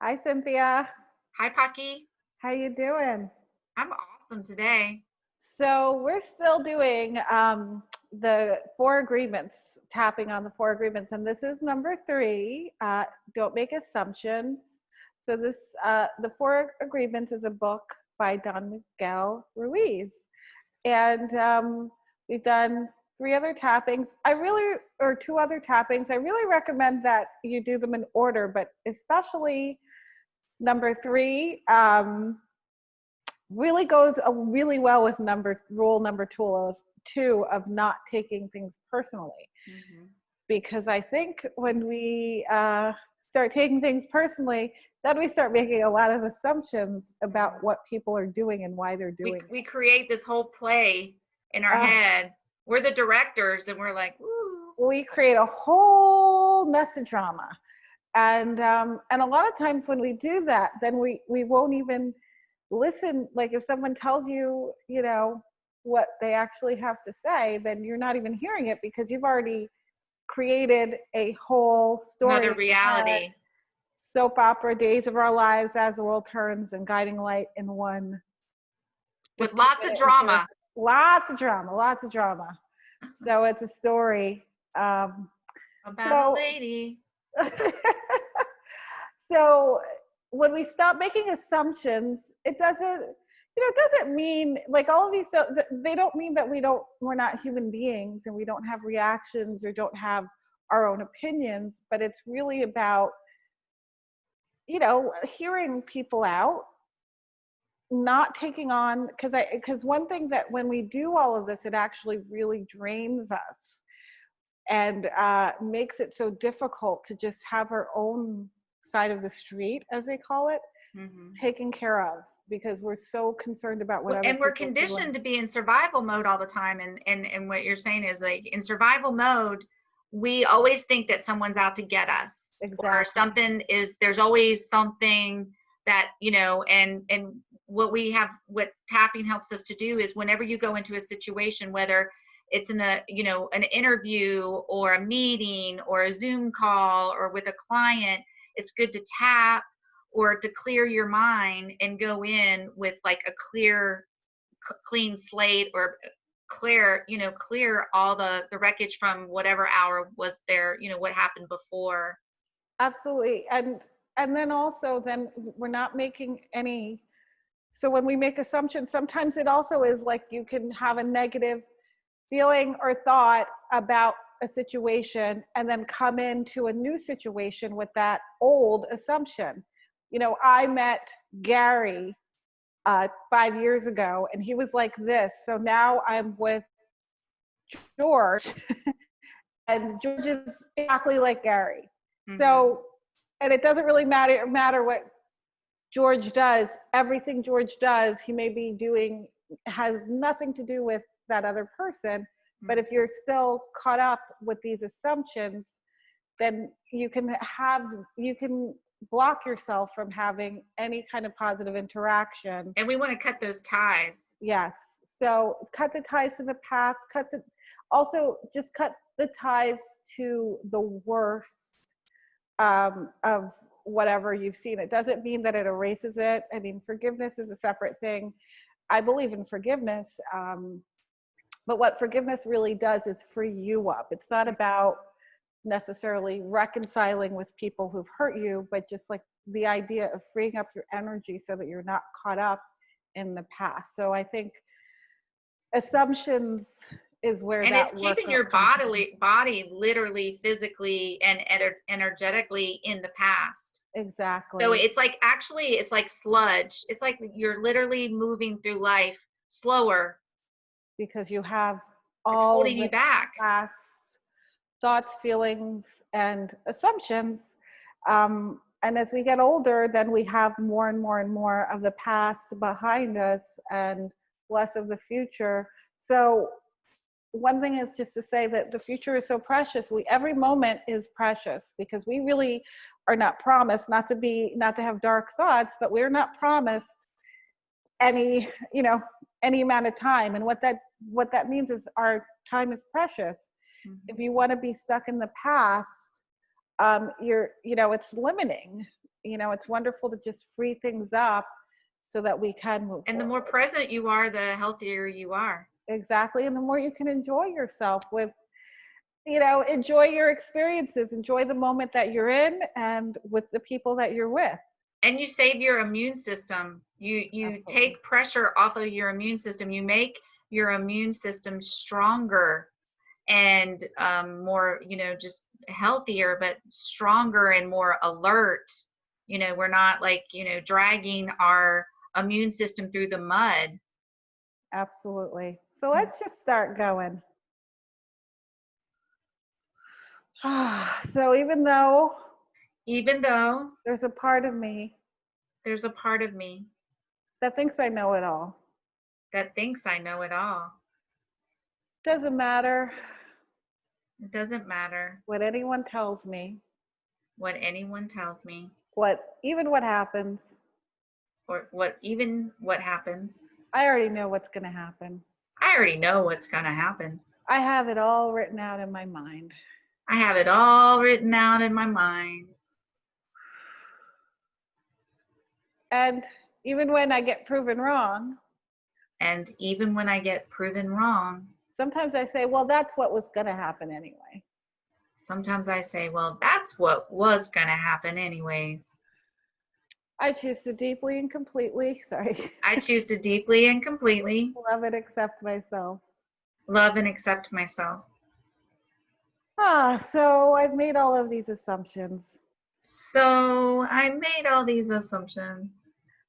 Hi, Cynthia. Hi, Phaki. How you doing? I'm awesome today. So we're still doing the four agreements, tapping on the four agreements, and this is number three. Don't make assumptions. So the four agreements is a book by Don Miguel Ruiz, and we've done three other tappings. Or two other tappings. I really recommend that you do them in order, but especially number three. Really goes really well with rule number two of not taking things personally, Mm-hmm. because I think when we start taking things personally, then we start making a lot of assumptions about what people are doing and why they're We doing we it. create this whole play in our uh, head. We're the directors, and we're like, "Ooh." we create a whole mess of drama, and a lot of times when we do that, then we won't even listen. Like if someone tells you, what they actually have to say, then you're not even hearing it because you've already created a whole story Another in your head. reality Soap opera, days of our lives, as the world turns, and guiding light in one with 15 lots of minute interest. drama Lots of drama, lots of drama. So it's a story. Um, about a so lady. so when we stop making assumptions, it doesn't mean, like, all of these, they don't mean that we're not human beings and we don't have reactions or don't have our own opinions, but it's really about, hearing people out, not taking on, because one thing that when we do all of this, it actually really drains us and makes it so difficult to just have our own side of the street, as they call it, Mm-hmm. taken care of, because we're so concerned about what other And we're people are doing. conditioned to be in survival mode all the time. And what you're saying is, like, in survival mode, we always think that someone's out to get us, or Exactly. there's always something that, and what tapping helps us to do is, whenever you go into a situation, whether it's an interview or a meeting or a Zoom call or with a client, it's good to tap or to clear your mind and go in with like a clean slate, or clear all the wreckage from whatever hour was there, what happened before. Absolutely. And then also, then we're not making any. So when we make assumptions, sometimes it also is like you can have a negative feeling or thought about a situation and then come into a new situation with that old assumption. I met Gary 5 years ago and he was like this. So now I'm with George and George is exactly like Gary. Mm-hmm. So, and it doesn't really matter what George does. Everything George does, he may be doing, has nothing to do with that other person. But if you're still caught up with these assumptions, then you can block yourself from having any kind of positive interaction. And we want to cut those ties. Yes. So cut the ties to the past, also just cut the ties to the worst of whatever you've seen. It doesn't mean that it erases it. I mean, forgiveness is a separate thing. I believe in forgiveness. But what forgiveness really does is free you up. It's not about necessarily reconciling with people who've hurt you, but just like the idea of freeing up your energy so that you're not caught up in the past. So I think assumptions is where And it's that work keeping your comes in. body literally, physically, and energetically in the past. So Exactly. it's like, actually, it's like sludge. It's like you're literally moving through life slower. Because you have It's all of holding you the back. past thoughts, feelings, and assumptions. And as we get older, then we have more and more and more of the past behind us and less of the future. So one thing is just to say that the future is so precious. Every moment is precious because we really are not promised, not to have dark thoughts, but we're not promised any, any amount of time. And what that means is our time is precious. If Mm-hmm. you want to be stuck in the past, it's limiting. it's wonderful to just free things up so that we can move And the forward. more present you are, the healthier you are. Exactly. And the more you can enjoy yourself with, enjoy your experiences, enjoy the moment that you're in and with the people that you're with. And you save your immune system. You Absolutely. take pressure off of your immune system. You make your immune system stronger and more, just healthier, but stronger and more alert. We're not like, dragging our immune system through the mud. Absolutely. So let's just start going. So even though there's a part of me that thinks I know it all, doesn't matter it doesn't matter what anyone tells me, what anyone tells me, what happens. or what happens. I already know what's going to happen. I already know what's going to happen. I have it all written out in my mind. I have it all written out in my mind. And even when I get proven wrong, sometimes I say, well, that's what was going to happen anyway. Sometimes I say, well, that's what was going to happen anyways. I choose to deeply and completely, I choose to deeply and completely love and accept myself. So I've made all of these assumptions.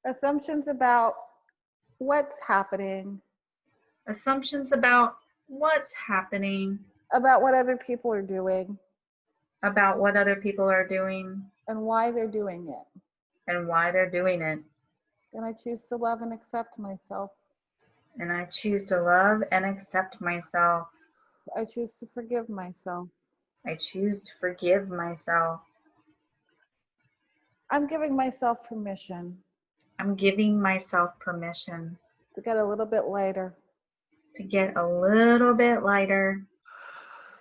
Assumptions about what's happening. About what other people are doing. And why they're doing it. And I choose to love and accept myself. I choose to forgive myself. I'm giving myself permission. To get a little bit lighter.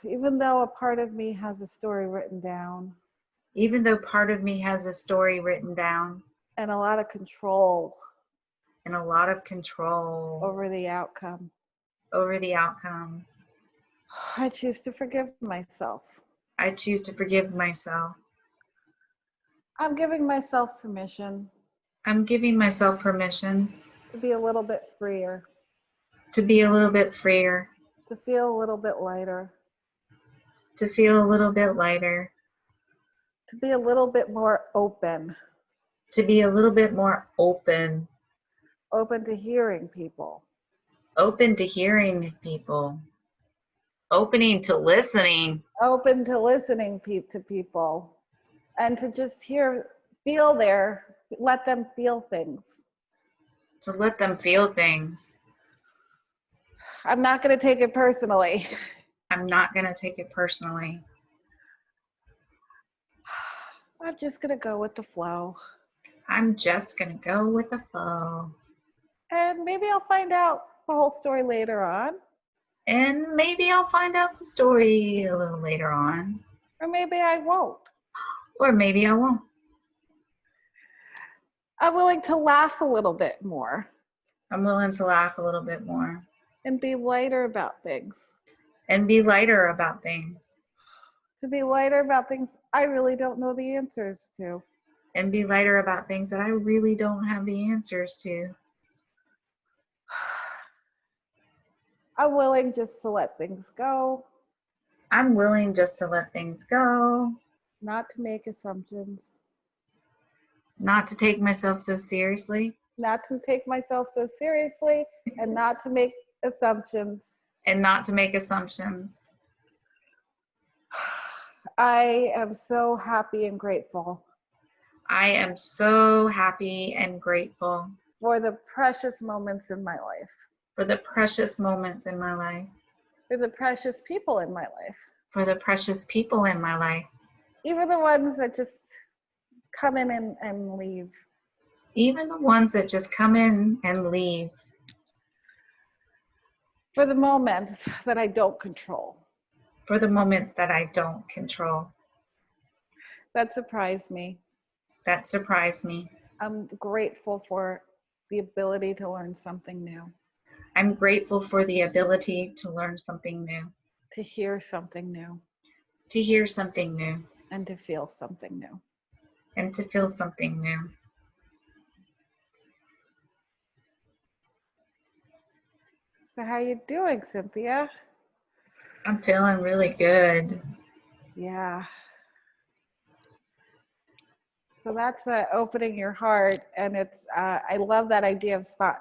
Even though a part of me has a story written down. And a lot of control. Over the outcome. I choose to forgive myself. I'm giving myself permission. To be a little bit freer. To feel a little bit lighter. To be a little bit more open. Open to hearing people. Opening to listening. Open to listening to people. And to just let them feel things. I'm not going to take it personally. I'm just going to go with the flow. And maybe I'll find out the whole story later on. And maybe I'll find out the story a little later on. Or maybe I won't. I'm willing to laugh a little bit more. And be lighter about things. To be lighter about things I really don't know the answers to. And be lighter about things that I really don't have the answers to. I'm willing just to let things go. Not to make assumptions. Not to take myself so seriously. And not to make assumptions. I am so happy and grateful. For the precious moments in my life. For the precious people in my life. Even the ones that just come in and leave. For the moments that I don't control. That surprise me. That surprised me. I'm grateful for the ability to learn something new, I'm grateful for the ability to learn something new, to hear something new, to hear something new, and to feel something new. and to feel something new. So how you doing, Cynthia? I'm feeling really good. Yeah. So that's opening your heart, and it's I love that idea of spot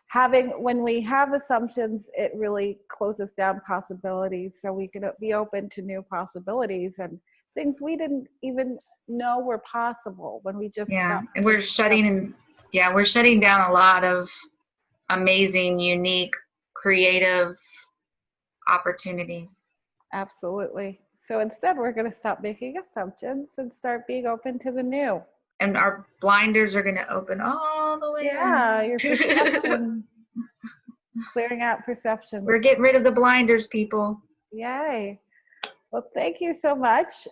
having. When we have assumptions, it really closes down possibilities, so we can be open to new possibilities and things we didn't even know were possible when we just Yeah, stopped. and we're shutting down a lot of amazing, unique, creative opportunities. Absolutely. So instead, we're going to stop making assumptions and start being open to the new. And our blinders are going to open all the way Yeah, up. your perception, clearing out perceptions. We're getting rid of the blinders, people. Yay. Well, thank you so much.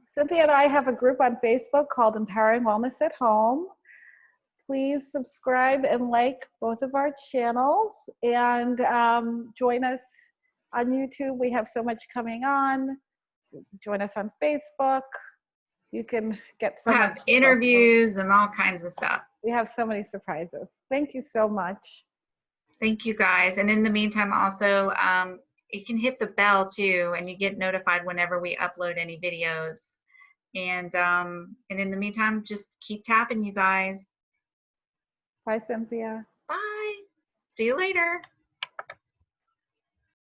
Cynthia and I have a group on Facebook called Empowering Wellness at Home. Please subscribe and like both of our channels, and join us on YouTube. We have so much coming on. Join us on Facebook. You can get so We'll much have interviews and all kinds of stuff. We have so many surprises. Thank you so much. Thank you, guys. And in the meantime, also, you can hit the bell too, and you get notified whenever we upload any videos. And in the meantime, just keep tapping, you guys. Bye, Cynthia. Bye. See you later.